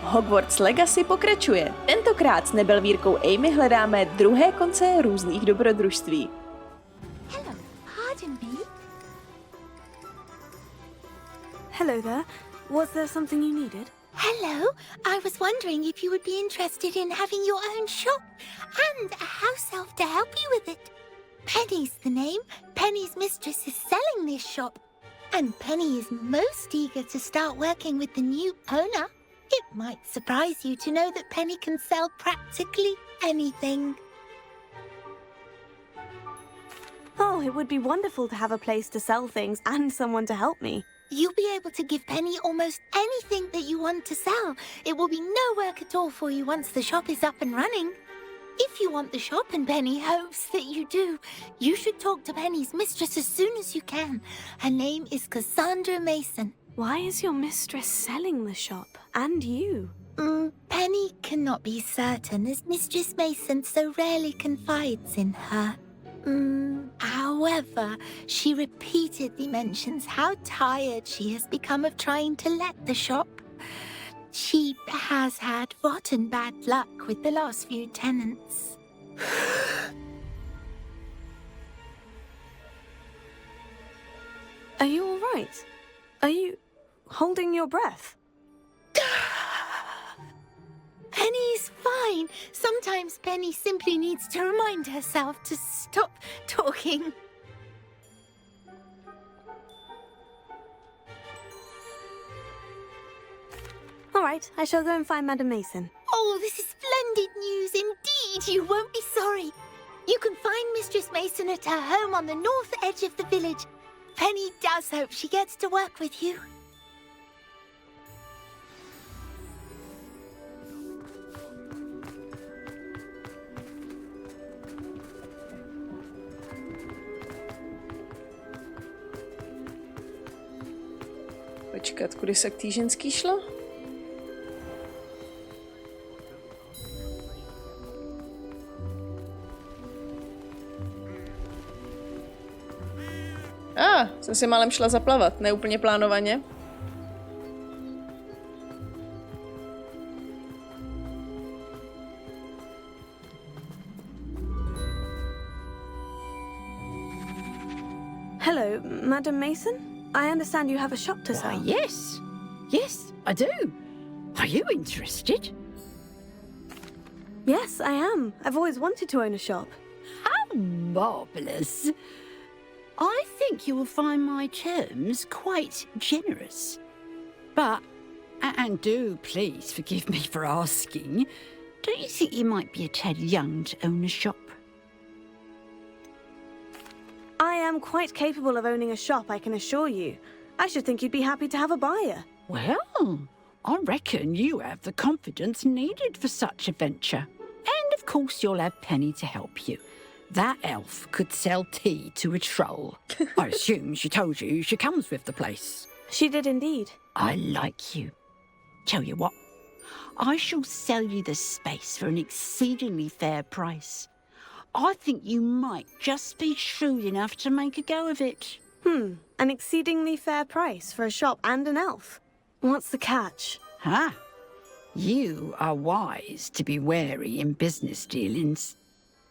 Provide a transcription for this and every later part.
Hogwarts Legacy pokračuje. Tentokrát s Nebelvírkou Amy hledáme druhé konce různých dobrodružství. Hello, pardon me. Hello there. Was there something you needed? Hello, I was wondering if you would be interested in having your own shop and a house elf to help you with it. Penny's the name. Penny's mistress is selling this shop. And Penny is most eager to start working with the new owner. It might surprise you to know that Penny can sell practically anything. Oh, it would be wonderful to have a place to sell things and someone to help me. You'll be able to give Penny almost anything that you want to sell. It will be no work at all for you once the shop is up and running. If you want the shop and Penny hopes that you do, you should talk to Penny's mistress as soon as you can. Her name is Cassandra Mason. Why is your mistress selling the shop? And you? Penny cannot be certain as Mistress Mason so rarely confides in her. However, she repeatedly mentions how tired she has become of trying to let the shop. She has had rotten bad luck with the last few tenants. Are you all right? Are you holding your breath? Penny's fine. Sometimes Penny simply needs to remind herself to stop talking. All right, I shall go and find Madam Mason. Oh, this is splendid news indeed. You won't be sorry. You can find Mistress Mason at her home on the north edge of the village. Penny does hope she gets to work with you. Počkat, kudy se k té ženský šlo? Jsem si málem šla zaplavat, neúplně plánovaně. Hello, Madam Mason? I understand you have a shop to sell. Yes. Yes, I do. Are you interested? Yes, I am. I've always wanted to own a shop. How marvellous. I think you will find my terms quite generous. But, and do please forgive me for asking, don't you think you might be a tad young to own a shop? I am quite capable of owning a shop, I can assure you. I should think you'd be happy to have a buyer. Well, I reckon you have the confidence needed for such a venture. And of course you'll have Penny to help you. That elf could sell tea to a troll. I assume she told you she comes with the place. She did indeed. I like you. Tell you what, I shall sell you the space for an exceedingly fair price. I think you might just be shrewd enough to make a go of it. An exceedingly fair price for a shop and an elf. What's the catch? Ah, you are wise to be wary in business dealings.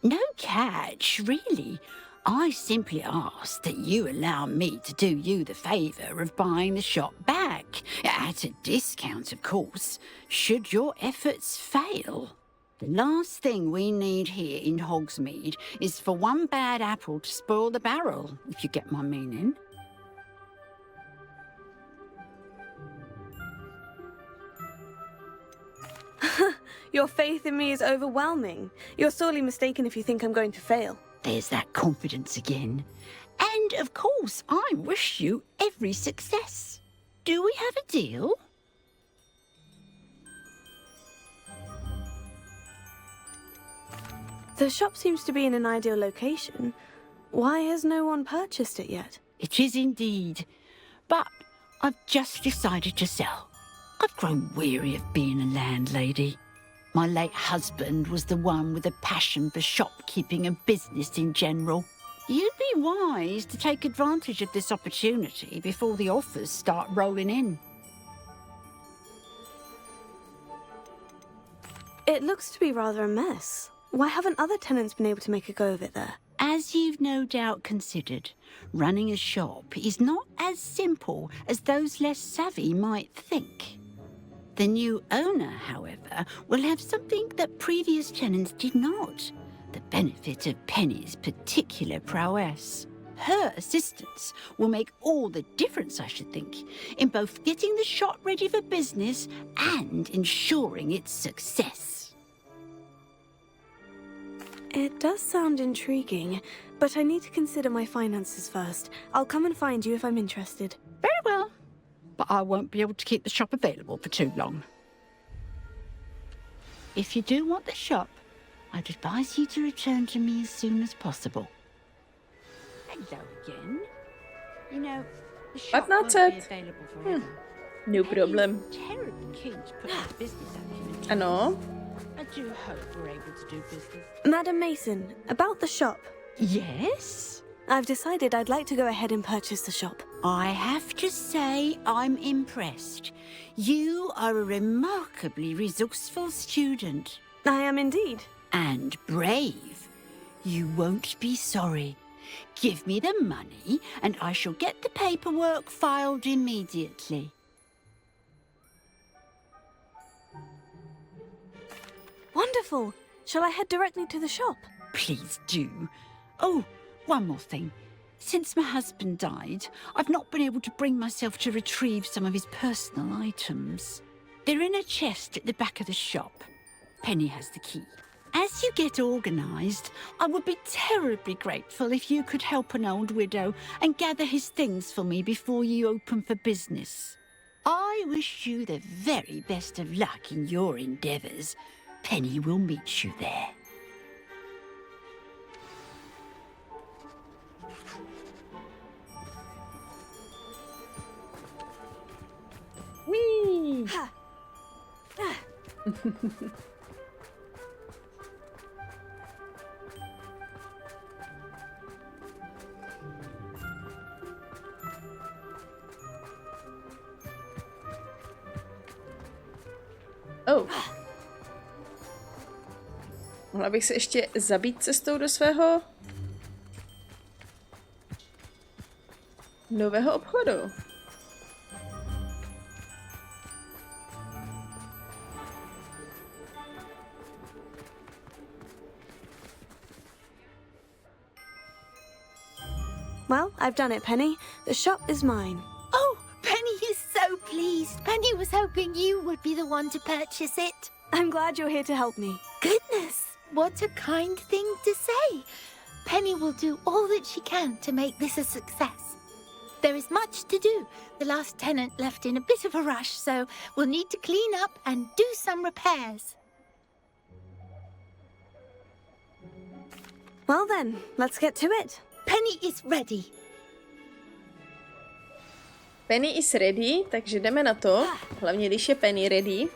No catch, really. I simply ask that you allow me to do you the favour of buying the shop back. At a discount, of course, should your efforts fail. The last thing we need here in Hogsmeade is for one bad apple to spoil the barrel, if you get my meaning. Your faith in me is overwhelming. You're sorely mistaken if you think I'm going to fail. There's that confidence again. And, of course, I wish you every success. Do we have a deal? The shop seems to be in an ideal location. Why has no one purchased it yet? It is indeed. But I've just decided to sell. I've grown weary of being a landlady. My late husband was the one with a passion for shopkeeping and business in general. You'd be wise to take advantage of this opportunity before the offers start rolling in. It looks to be rather a mess. Why haven't other tenants been able to make a go of it there? As you've no doubt considered, running a shop is not as simple as those less savvy might think. The new owner, however, will have something that previous tenants did not, the benefit of Penny's particular prowess. Her assistance will make all the difference, I should think, in both getting the shop ready for business and ensuring its success. It does sound intriguing, but I need to consider my finances first. I'll come and find you if I'm interested. Very well, but I won't be able to keep the shop available for too long. If you do want the shop, I'd advise you to return to me as soon as possible. Hello again. You know, the shop won't be available forever. No problem. Terribly keen to put this business acumen to Ano. use. I do hope we're able to do business. Madam Mason, about the shop. Yes? I've decided I'd like to go ahead and purchase the shop. I have to say I'm impressed. You are a remarkably resourceful student. I am indeed. And brave. You won't be sorry. Give me the money and I shall get the paperwork filed immediately. Wonderful. Shall I head directly to the shop? Please do. Oh, one more thing. Since my husband died, I've not been able to bring myself to retrieve some of his personal items. They're in a chest at the back of the shop. Penny has the key. As you get organised, I would be terribly grateful if you could help an old widow and gather his things for me before you open for business. I wish you the very best of luck in your endeavours. Penny will meet you there. Whee! Ha! Ah. Oh. Mohla bych se ještě zabít cestou do svého nového obchodu. Well, I've done it, Penny. The shop is mine. Oh, Penny is so pleased. Penny was hoping you would be the one to purchase it. I'm glad you're here to help me. Goodness, what a kind thing to say. Penny will do all that she can to make this a success. There is much to do. The last tenant left in a bit of a rush, so we'll need to clean up and do some repairs. Well then, let's get to it. Penny is ready. Penny is ready, takže jdeme na to. Hlavně, když je Penny ready.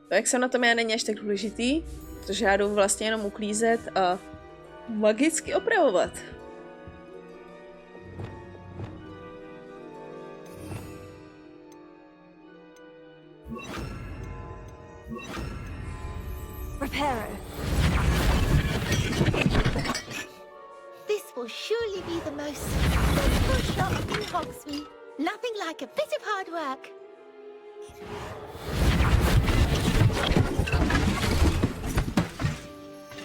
To, jak jsem na tom já, není až tak důležitý, protože já jdu vlastně jenom uklízet a magicky opravovat. Reparo. This will surely be the most successful shop in Hogsmeade. Nothing like a bit of hard work.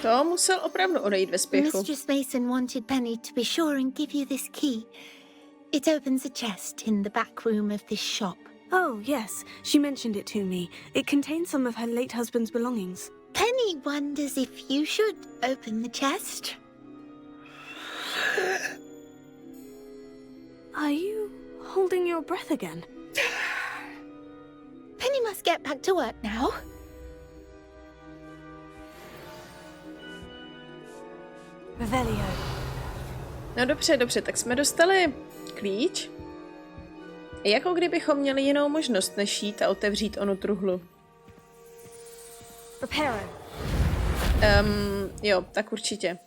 To musel opravdu odejít ve spěchu. Mistress Mason wanted Penny to be sure and give you this key. It opens a chest in the back room of this shop. Oh, yes. She mentioned it to me. It contains some of her late husband's belongings. Penny wonders if you should open the chest. Are you holding your breath again? Penny must get back to work now. Revelio. No dobře, dobře, tak jsme dostali klíč. Jako kdybychom měli jinou možnost, než jít a otevřít onu truhlu. Reparo. Jo, tak určitě.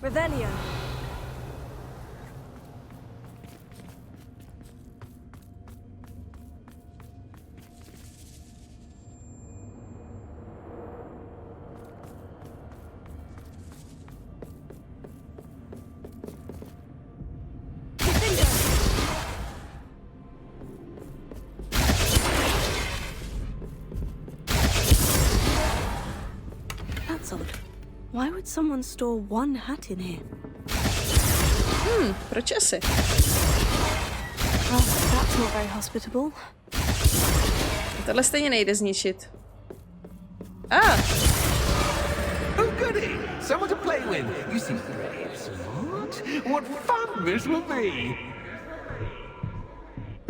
Revelio. That's odd. Why would someone store one hat in here? Proč asi? Well, that's not very hospitable. Tohle stejně nejde zničit. Oh, goody! Someone to play with. You seem brave, smart. What fun this will be!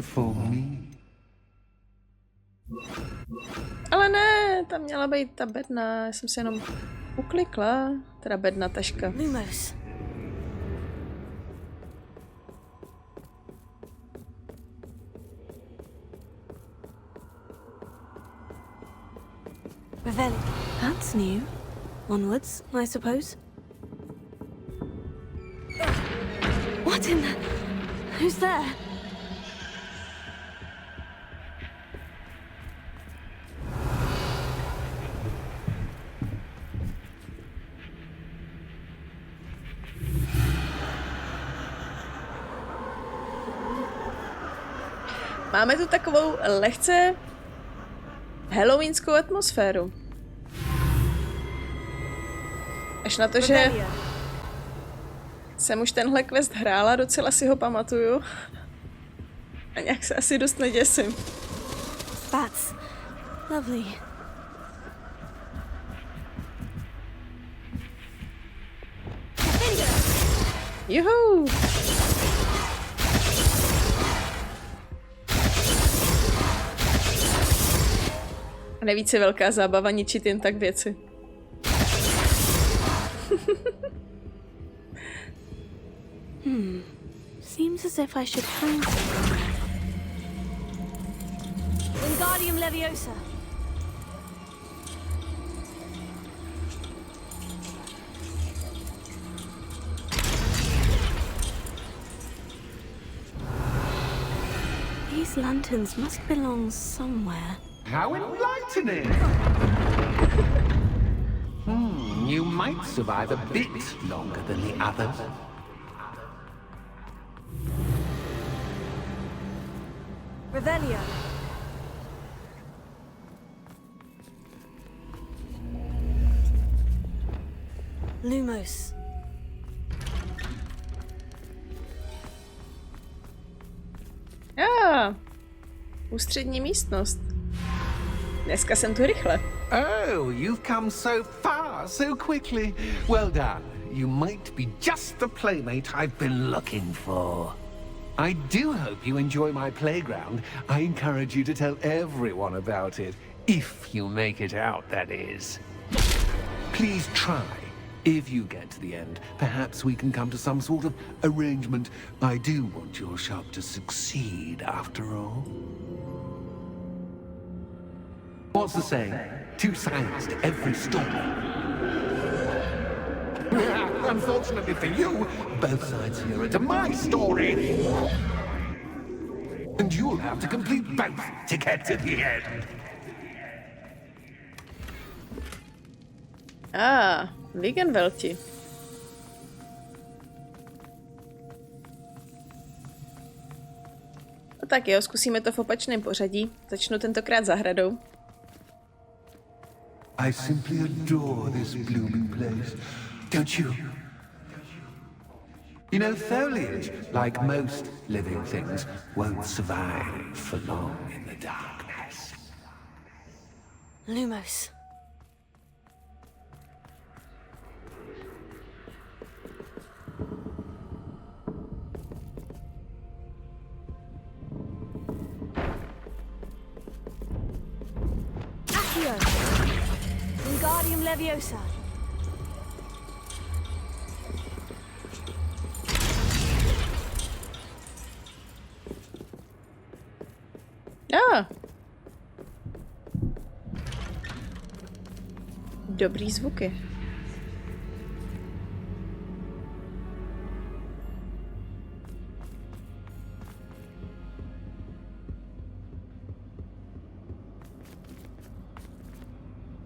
For me. Ale ne, tam měla být ta bedna, já jsem si jenom uklikla. Teda bedna, taška. Lumos. Revelio. That's new. Onwards, I suppose. What in the... Who's there? Máme tu takovou lehce halloweenskou atmosféru. Až na to, že jsem už tenhle quest hrála, docela si ho pamatuju. A nějak se asi dost neděsím. Bats. Lovely. Juhu! A nejvíc je velká zábava ničit jen tak věci. Seems as if I should hang something. Wingardium Leviosa. These lanterns must belong somewhere. How enlightening! You might survive a bit longer than the others. Revelio. Lumos. Ústřední místnost. Dneska jsem tu rychle. Oh, you've come so far so quickly. Well done. You might be just the playmate I've been looking for. I do hope you enjoy my playground. I encourage you to tell everyone about it. If you make it out, that is. Please try. If you get to the end, perhaps we can come to some sort of arrangement. I do want your shop to succeed, after all. What's the saying? Two sides to every story. Unfortunately for you, both sides here are to my story. And you'll have to complete both to get to the end. Veganvelti. No tak jo, zkusíme to v opačném pořadí. Začnu tentokrát zahradou. I simply adore this blooming place, don't you? You know, foliage, like most living things, won't survive for long in the darkness. Lumos. Accio. Wingardium Leviosa. Dobrý zvuky.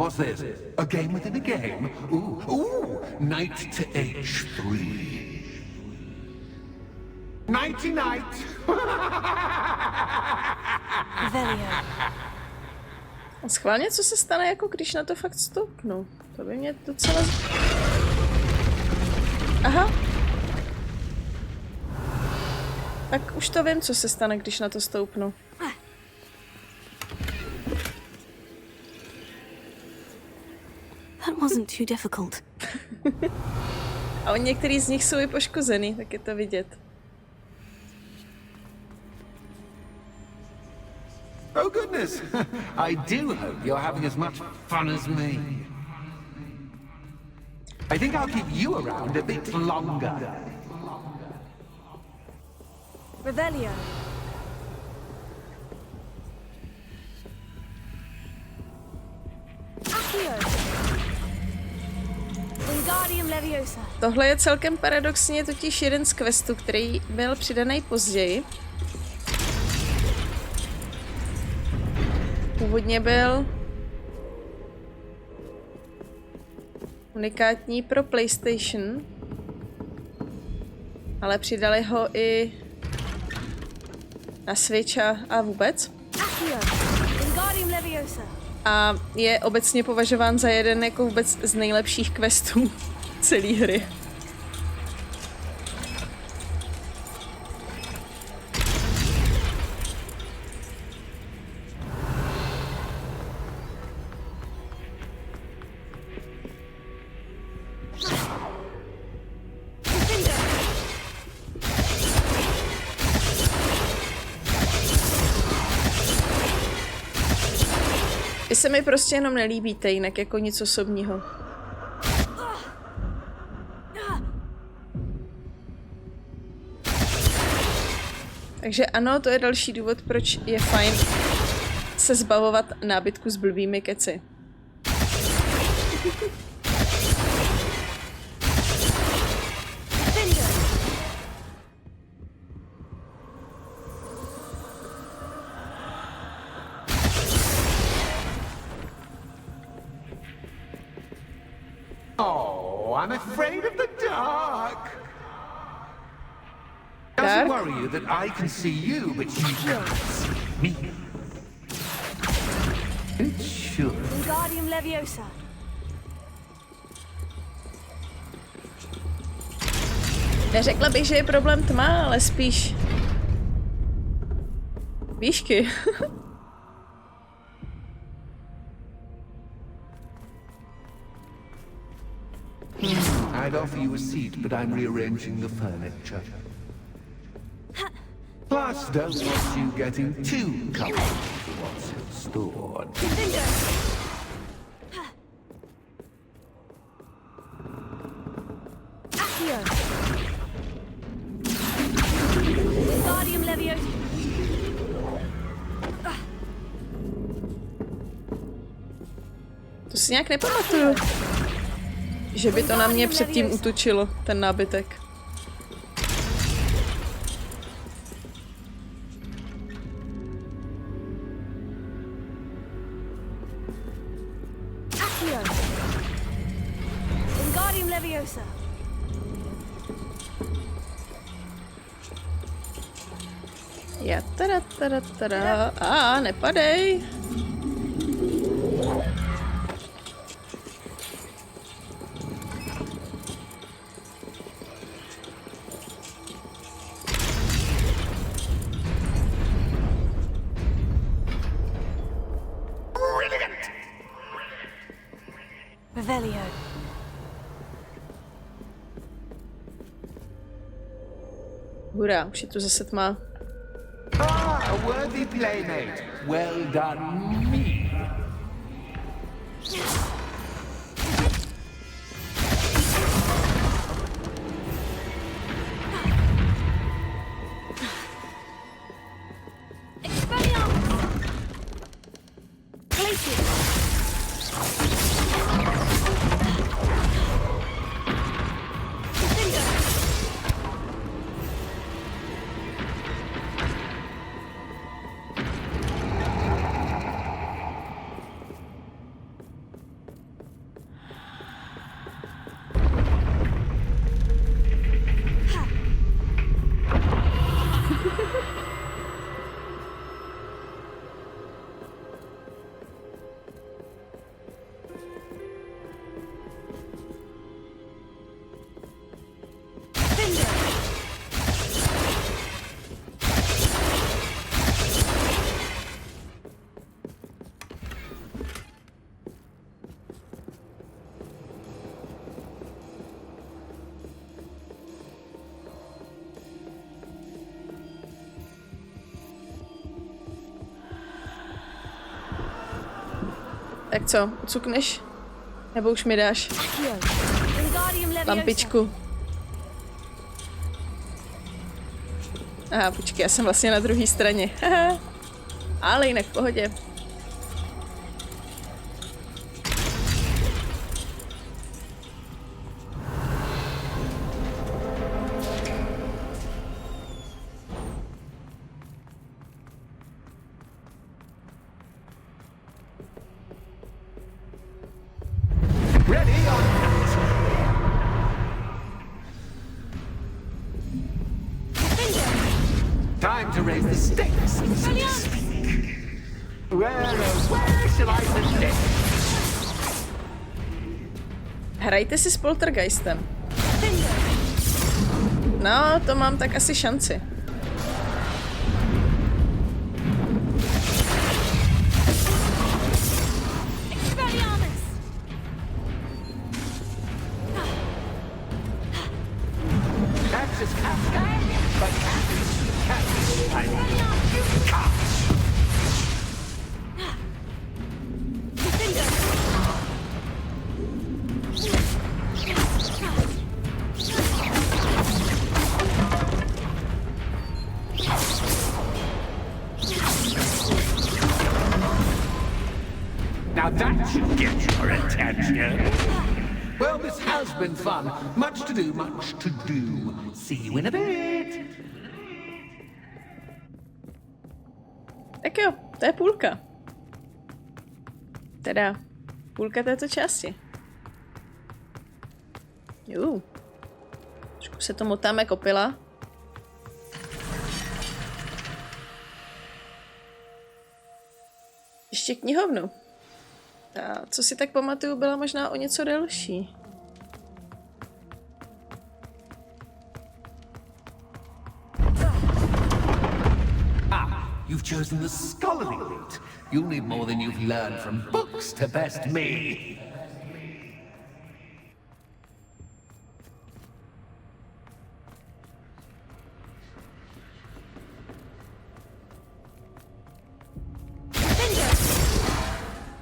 What's this? A game within a game? Ooh, knight to H3. Nighty night! Velio. A schválně, co se stane, jako když na to fakt stoupnu? To by mě docela... Aha. Tak už to vím, co se stane, když na to stoupnu. That wasn't too difficult. A některý z nich jsou i poškozený, tak je to vidět. Oh goodness! I do hope you're having as much fun as me. I think I'll keep you around a bit longer. Revelio. Accio. Wingardium Leviosa. Tohle je celkem paradoxně totiž jeden z questů, který byl přidaný později. Původně byl unikátní pro PlayStation, ale přidali ho i na Switch a vůbec. A je obecně považován za jeden jako vůbec z nejlepších questů celé hry. Vy se mi prostě jenom nelíbíte, jinak jako nic osobního. Takže ano, to je další důvod, proč je fajn se zbavovat nábytku s blbými keci. Oh, I'm afraid of the dark. Dárek? Doesn't worry you that I can see you, but you can't see me. It should. Wingardium Leviosa. Neřekla bych, že je problém tma, ale spíš výšky. I'd offer you a seat, but I'm rearranging the furniture. Plus, don't want you getting too comfortable for what's in store. Accio. Wingardium Leviosa. To si nějak nepamatuju, že by to na mě předtím útočilo, ten nábytek. Accio. Wingardium Leviosa. Ja, tada. Nepadej. Revelio. Hurá, už je tu zase tma. Ah, a worthy playmate. Well done, me. Tak co, ucukneš? Nebo už mi dáš lampičku? Aha, počkej, já jsem vlastně na druhé straně. Ale jinak v pohodě. Time to raise the stakes, so to speak. Where shall I begin? Hrajte si s poltergeistem. No, to mám tak asi šanci. Now that should get your attention. Well, this has been fun. Much to do, much to do. See you in a bit. Tak jo, to je půlka. Teda, půlka této části. Trošku se to motáme kopila. Ještě knihovnu. Ta, co si tak pamatuju, byla možná o něco delší. You've chosen the scholarly route. You'll need more than you've learned from books to best me.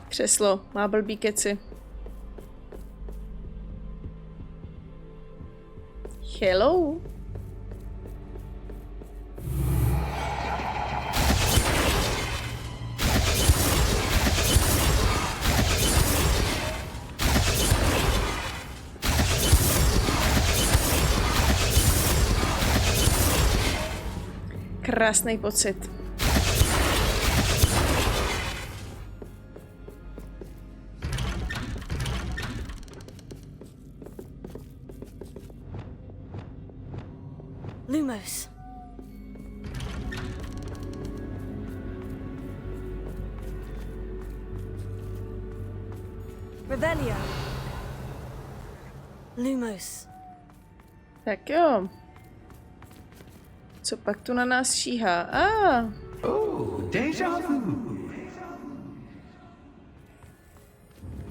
Křeslo, má blbý keci. Hello. Krásný pocit. Lumos. Revelio. Lumos. Tak jo. Co pak tu na nás šíhá? Oh, déjà vu.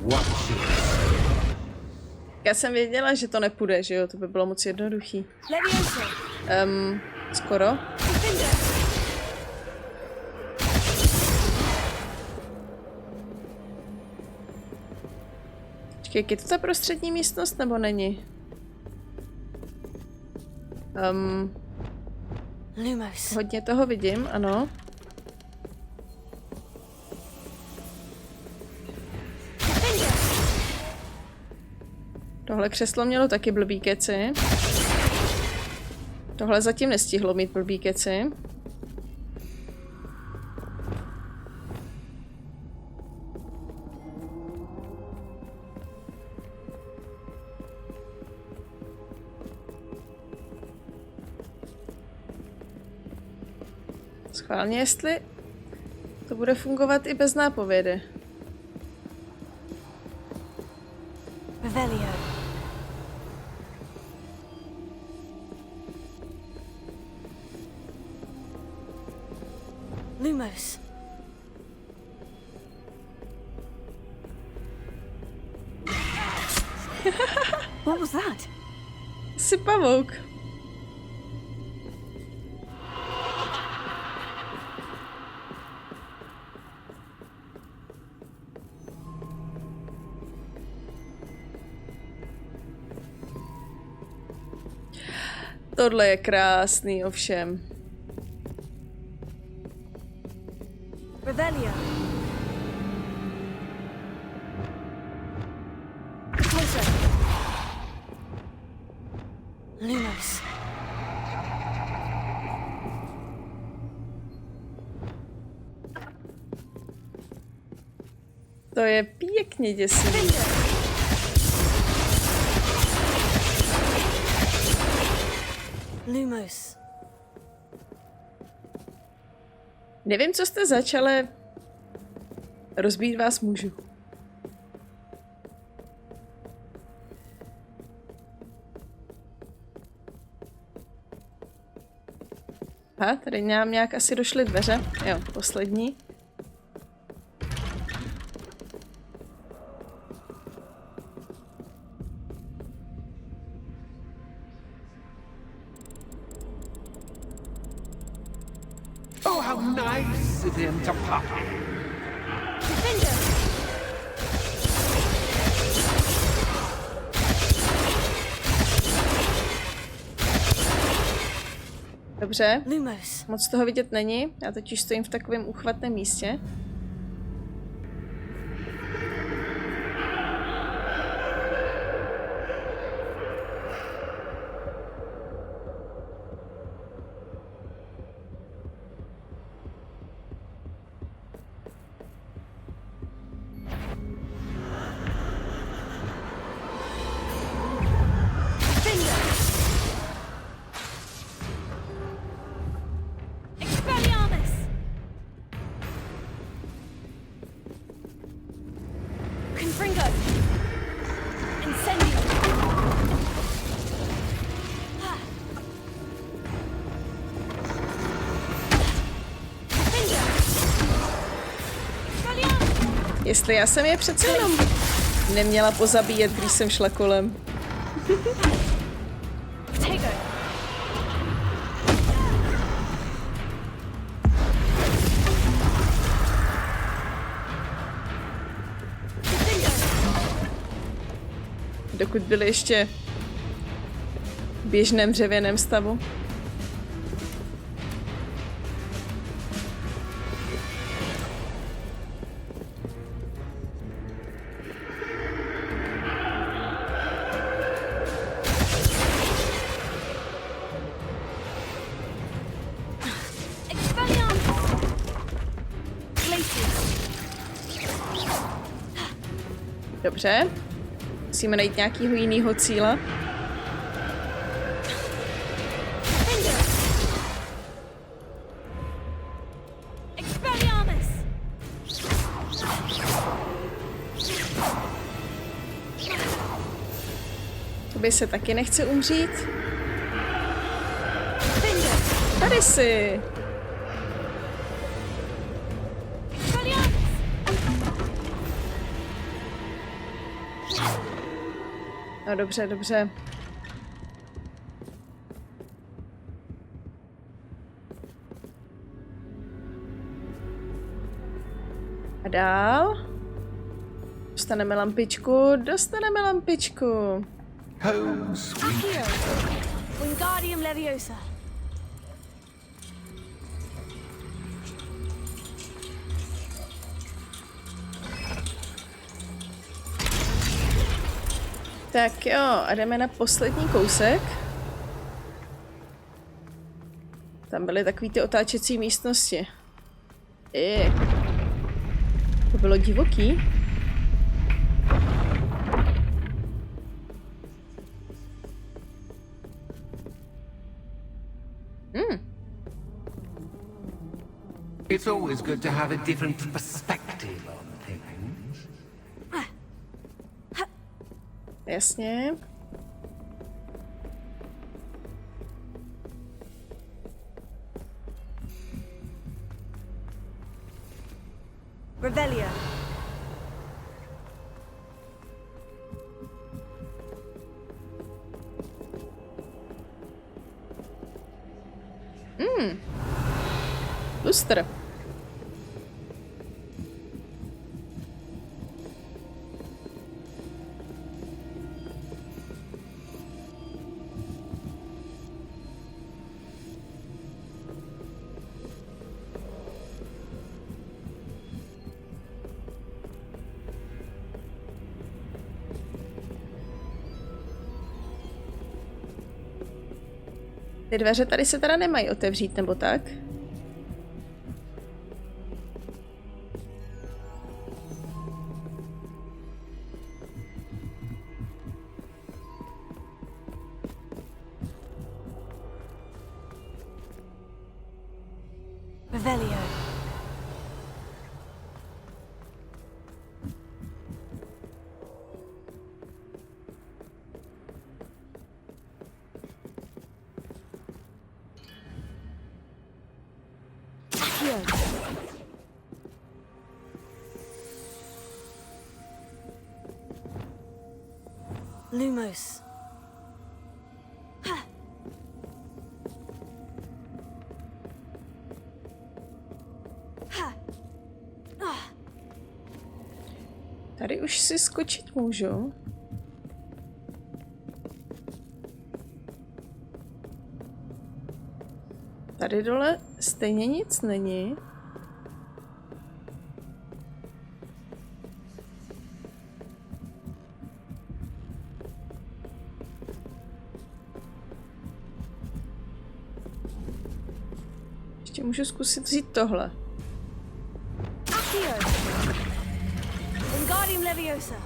Watch it. Já jsem věděla, že to nepůjde, že jo? To by bylo moc jednoduchý. Skoro. Počkej, je to ta prostřední místnost, nebo není? Lumos. Hodně toho vidím, ano. Tohle křeslo mělo taky blbý keci. Tohle zatím nestihlo mít blbý keci. Schválně, jestli to bude fungovat i bez nápovědy. Revelio. Lumos. What was that? Jsi pavouk. Tohle je krásný ovšem. Revelia. Closer. Lumos. To je pěkně děsivý. Lumos. Nevím, co jste začali. Rozbít vás můžu. Aha, tady nám nějak asi došly dveře. Jo, poslední. Oh, how nice of him to pop in. Dobře. Lumos. Moc toho vidět není. Já totiž stojím v takovém úchvatném místě. Jestli já jsem je přece jenom neměla pozabíjet, když jsem šla kolem. Dokud byli ještě v běžném dřevěném stavu. Dobře. Musíme najít nějakýho jinýho cíle. Tobě se taky nechce umřít. Tady jsi. No dobře, dobře. A dál? Dostaneme lampičku, dostaneme lampičku. Home sweet. Wingardium Leviosa. Tak jo, a jdeme na poslední kousek. Tam byly takový ty otáčecí místnosti. To bylo divoký. It's always good to have a different perspective on things. Jasně. Revelia. Lustr. Ty dveře tady se teda nemají otevřít, nebo tak? Revelio. Lumos. Tady už si skočit můžu. Tady dole stejně nic není. Ještě můžu zkusit vzít tohle.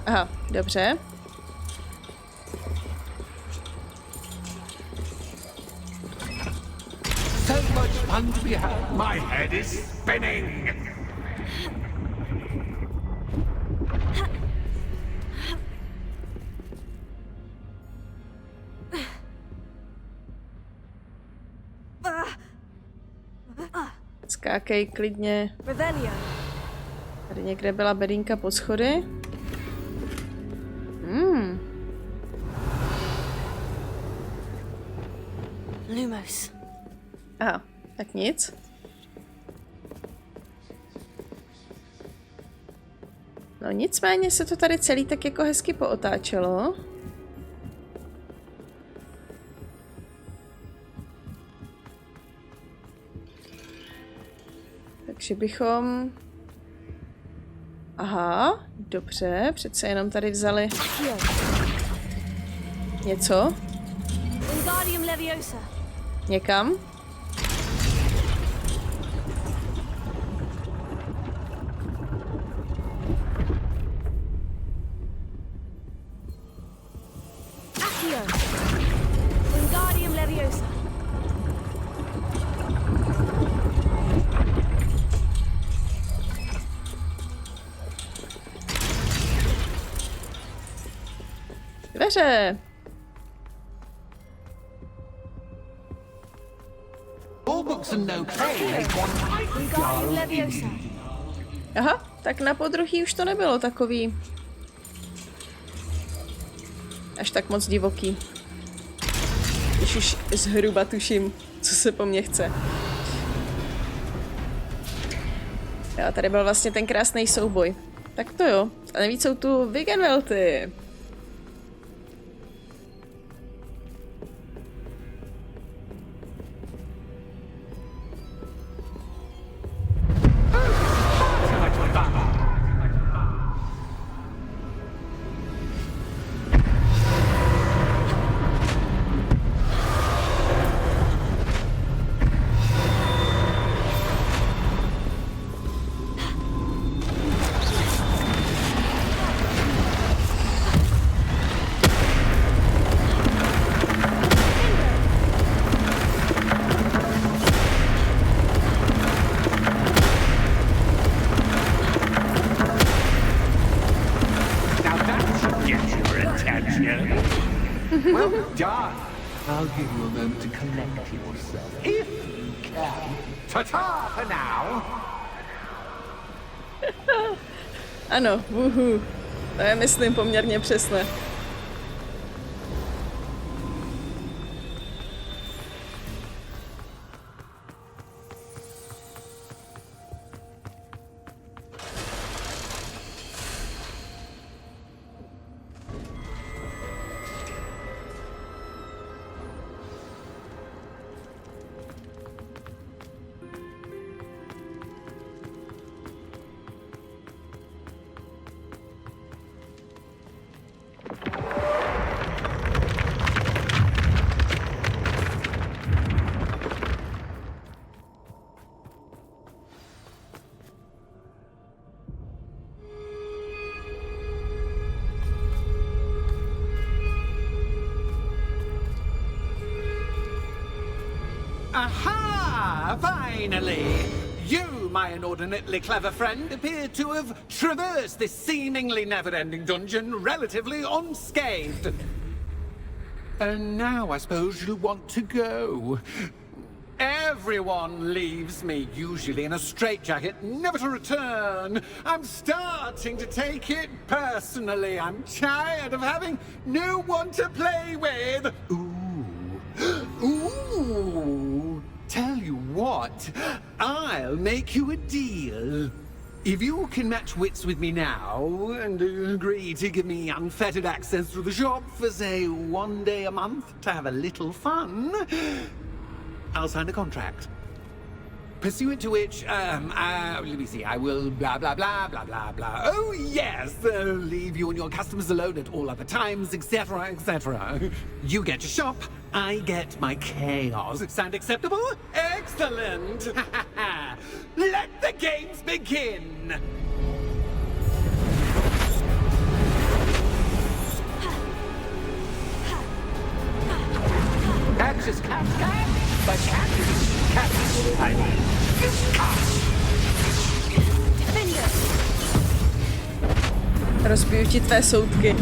Aha, dobře. So much fun to be had. My head is spinning. Skákej klidně. Tady někde byla bedínka pod schody. Lumos. Aha, tak nic. No nicméně se to tady celý tak jako hezky pootáčelo. Takže bychom... Aha, dobře, přece jenom tady vzali... Něco? Někam? Dveře! All books and no play make one dull. Aha, tak na podruhý už to nebylo takový... Až tak moc divoký. Když už zhruba tuším, co se po mně chce. Jo, tady byl vlastně ten krásný souboj. Tak to jo. A navíc jsou tu Veganvelty. Well done. I'll give you a moment to collect yourself, if you can. Ta-ta for now. Ano, to je myslím poměrně přesné. finally! You, my inordinately clever friend, appear to have traversed this seemingly never-ending dungeon relatively unscathed. And now I suppose you'll want to go. Everyone leaves me, usually in a straitjacket, never to return. I'm starting to take it personally. I'm tired of having no one to play with. Ooh. Tell you what, I'll make you a deal. If you can match wits with me now and agree to give me unfettered access to the shop for, say, 1 day a month to have a little fun, I'll sign a contract. Pursuant to which, let me see, I will blah, blah, blah, blah, blah, blah. Oh, yes, leave you and your customers alone at all other times, etc., etc. You get your shop, I get my chaos. Sound acceptable? Excellent! Let the games begin! Catches cat, but catches, I mean, Rozbiju ti tvé soudky.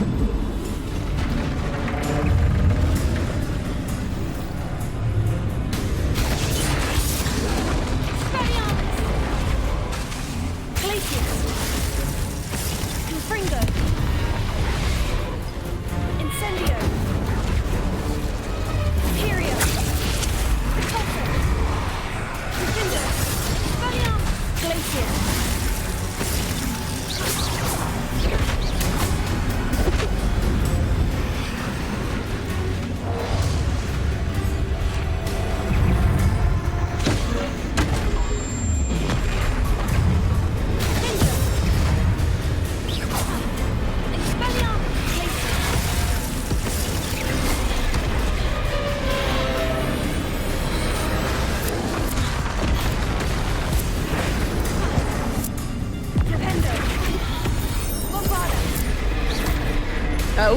Au,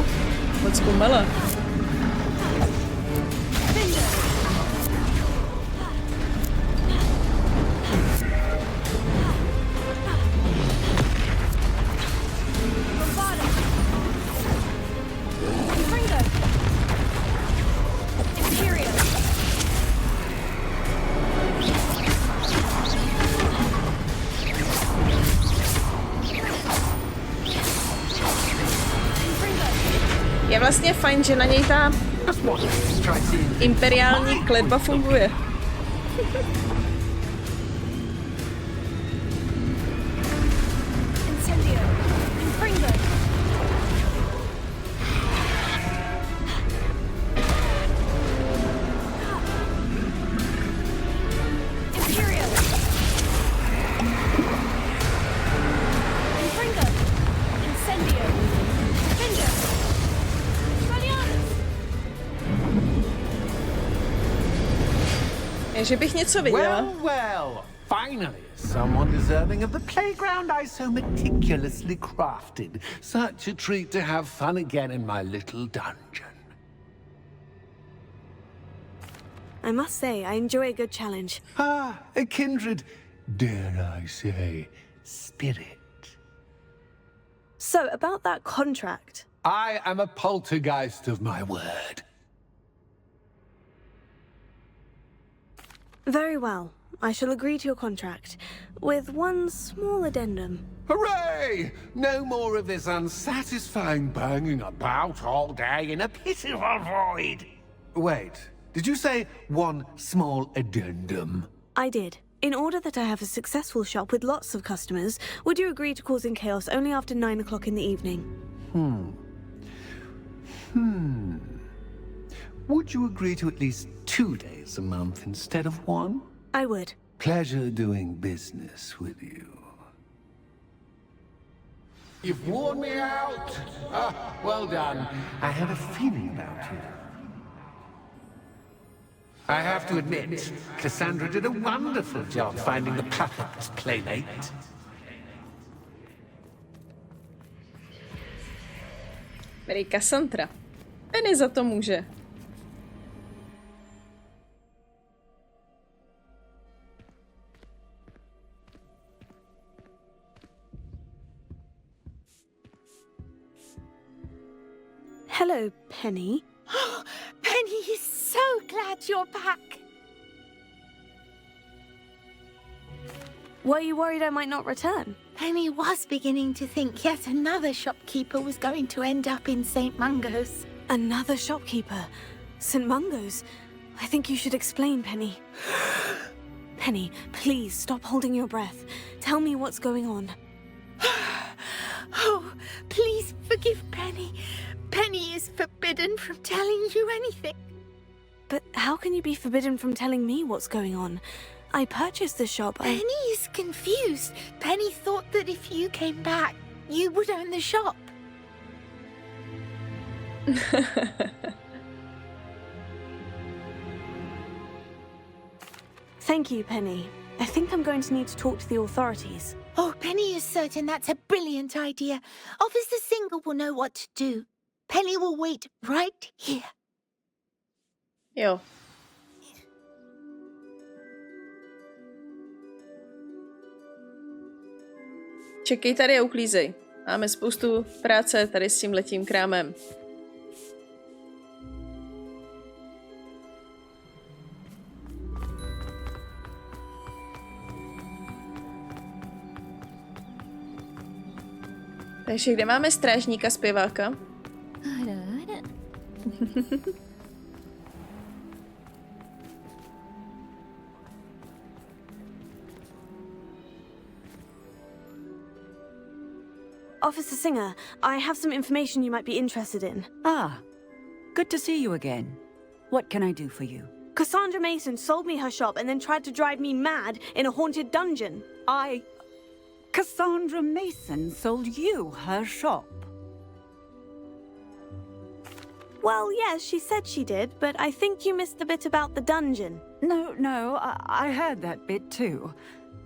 moc zkoumala. Je vlastně fajn, že na něj ta imperiální kletba funguje. Že bych něco viděla. Well, finally, someone deserving of the playground I so meticulously crafted. Such a treat to have fun again in my little dungeon. I must say, I enjoy a good challenge. A kindred, dare I say, spirit. So, about that contract. I am a poltergeist of my word. Very well. I shall agree to your contract, with one small addendum. Hooray! No more of this unsatisfying banging about all day in a pitiful void. Wait, did you say one small addendum? I did. In order that I have a successful shop with lots of customers, would you agree to causing chaos only after 9 o'clock in the evening? Would you agree to at least 2 days a month instead of 1? I would. Pleasure doing business with you. You've worn me out. Well done. I had a feeling about you. I have to admit, Cassandra did a wonderful job finding the perfect playmate. Tady Cassandra. Penny za to může. Hello, Penny. Penny is so glad you're back. Were you worried I might not return? Penny was beginning to think yet another shopkeeper was going to end up in St. Mungo's. Another shopkeeper? St. Mungo's? I think you should explain, Penny. Penny, please stop holding your breath. Tell me what's going on. Oh, please forgive Penny. Penny is forbidden from telling you anything. But how can you be forbidden from telling me what's going on? I purchased the shop. Penny is confused. Penny thought that if you came back, you would own the shop. Thank you, Penny. I think I'm going to need to talk to the authorities. Oh, Penny is certain that's a brilliant idea. Officer Single will know what to do. Penny will wait right here. Jo. Čekej tady a uklízej. Máme spoustu práce tady s tímhletím krámem. Takže kde máme strážníka zpěváka? Officer Singer, I have some information you might be interested in. Ah, good to see you again. What can I do for you? Cassandra Mason sold me her shop and then tried to drive me mad in a haunted dungeon. Cassandra Mason sold you her shop. Well, yes, she said she did, but I think you missed the bit about the dungeon. No, I heard that bit too.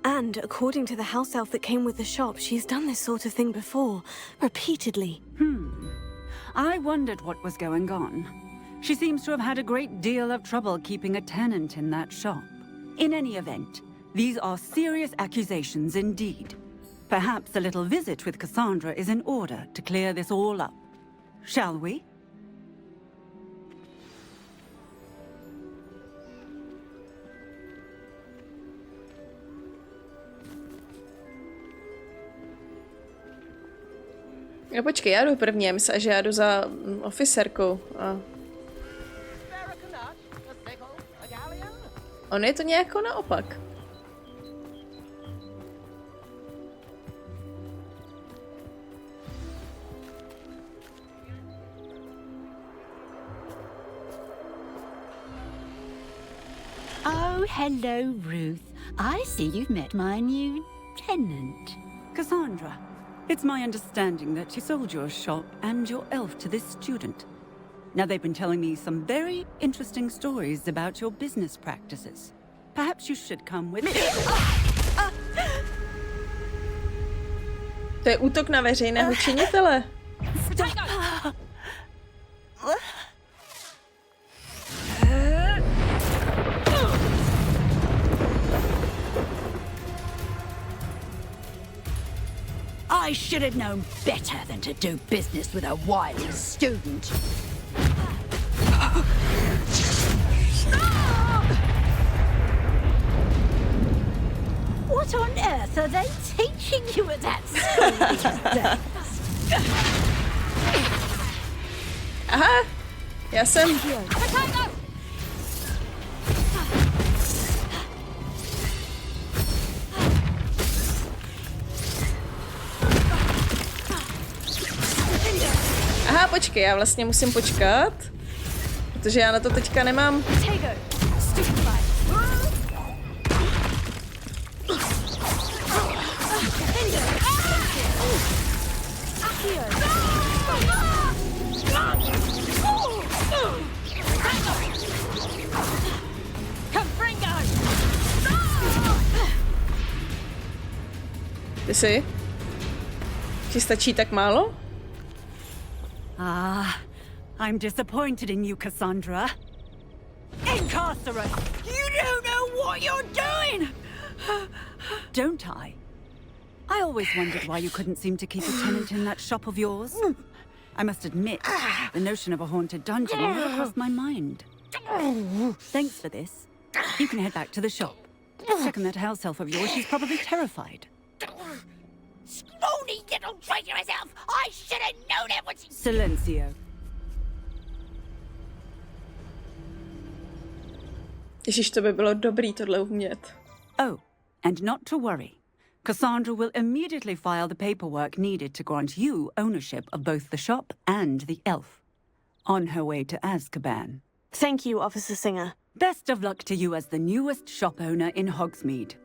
And according to the house elf that came with the shop, she's done this sort of thing before, repeatedly. I wondered what was going on. She seems to have had a great deal of trouble keeping a tenant in that shop. In any event, these are serious accusations indeed. Perhaps a little visit with Cassandra is in order to clear this all up. Shall we? No počkej, já jdu první, já myslím, že já jdu za oficerkou. A... On je to nějak naopak. Oh, hello, Ruth. I see you've met my new tenant. Cassandra, it's my understanding that she sold your shop and your elf to this student. Now, they've been telling me some very interesting stories about your business practices. Perhaps you should come with me. To je útok na veřejného činitele. I should have known better than to do business with a wily student. What on earth are they teaching you at that school these days? Aha, já jsem... Aha, počkej, já vlastně musím počkat, protože já na to teďka nemám. Ty si? Ti stačí tak málo? I'm disappointed in you, Cassandra. Incarcerate! You don't know what you're doing! Don't I? I always wondered why you couldn't seem to keep a tenant in that shop of yours. I must admit, the notion of a haunted dungeon never crossed my mind. Thanks for this. You can head back to the shop. Check on that house elf of yours. She's probably terrified. Scrawny little traitorous elf! I should have known it was... Silencio. Ježiš, to by bylo dobrý tohle umět. Oh, and not to worry. Cassandra will immediately file the paperwork needed to grant you ownership of both the shop and the elf. On her way to Azkaban. Thank you, Officer Singer. Best of luck to you as the newest shop owner in Hogsmeade.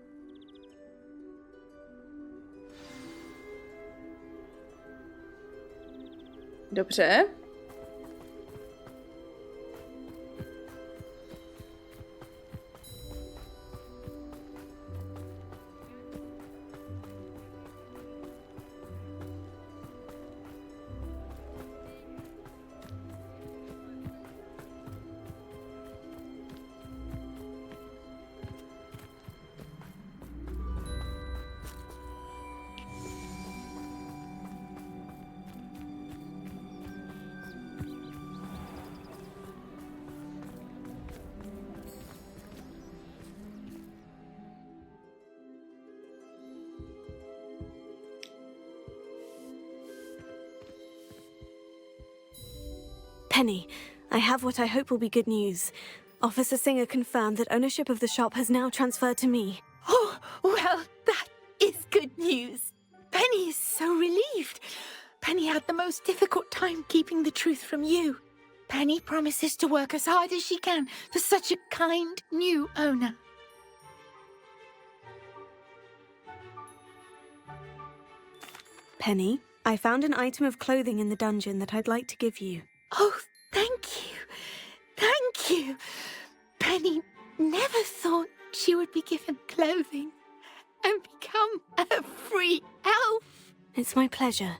Dobře. Penny, I have what I hope will be good news. Officer Singer confirmed that ownership of the shop has now transferred to me. Oh, well, that is good news. Penny is so relieved. Penny had the most difficult time keeping the truth from you. Penny promises to work as hard as she can for such a kind new owner. Penny, I found an item of clothing in the dungeon that I'd like to give you. Oh, thank you. Thank you. Penny never thought she would be given clothing and become a free elf. It's my pleasure.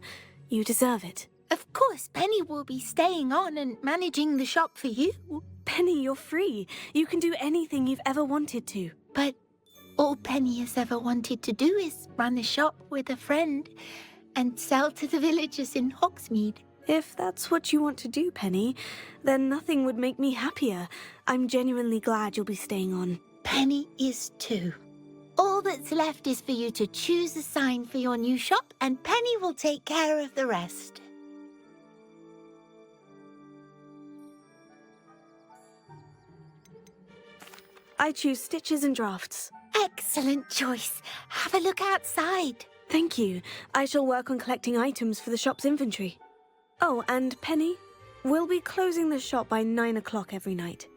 You deserve it. Of course, Penny will be staying on and managing the shop for you. Penny, you're free. You can do anything you've ever wanted to. But all Penny has ever wanted to do is run a shop with a friend and sell to the villagers in Hogsmeade. If that's what you want to do, Penny, then nothing would make me happier. I'm genuinely glad you'll be staying on. Penny is too. All that's left is for you to choose a sign for your new shop, and Penny will take care of the rest. I choose stitches and drafts. Excellent choice. Have a look outside. Thank you. I shall work on collecting items for the shop's inventory. Oh, and Penny, we'll be closing the shop by 9 o'clock every night.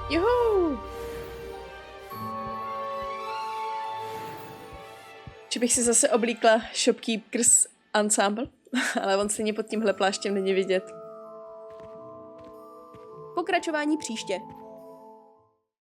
Juhu! Že bych si zase oblíkla shopkeepers ensemble, ale on stejně pod tímhle pláštěm není vidět. Pokračování příště.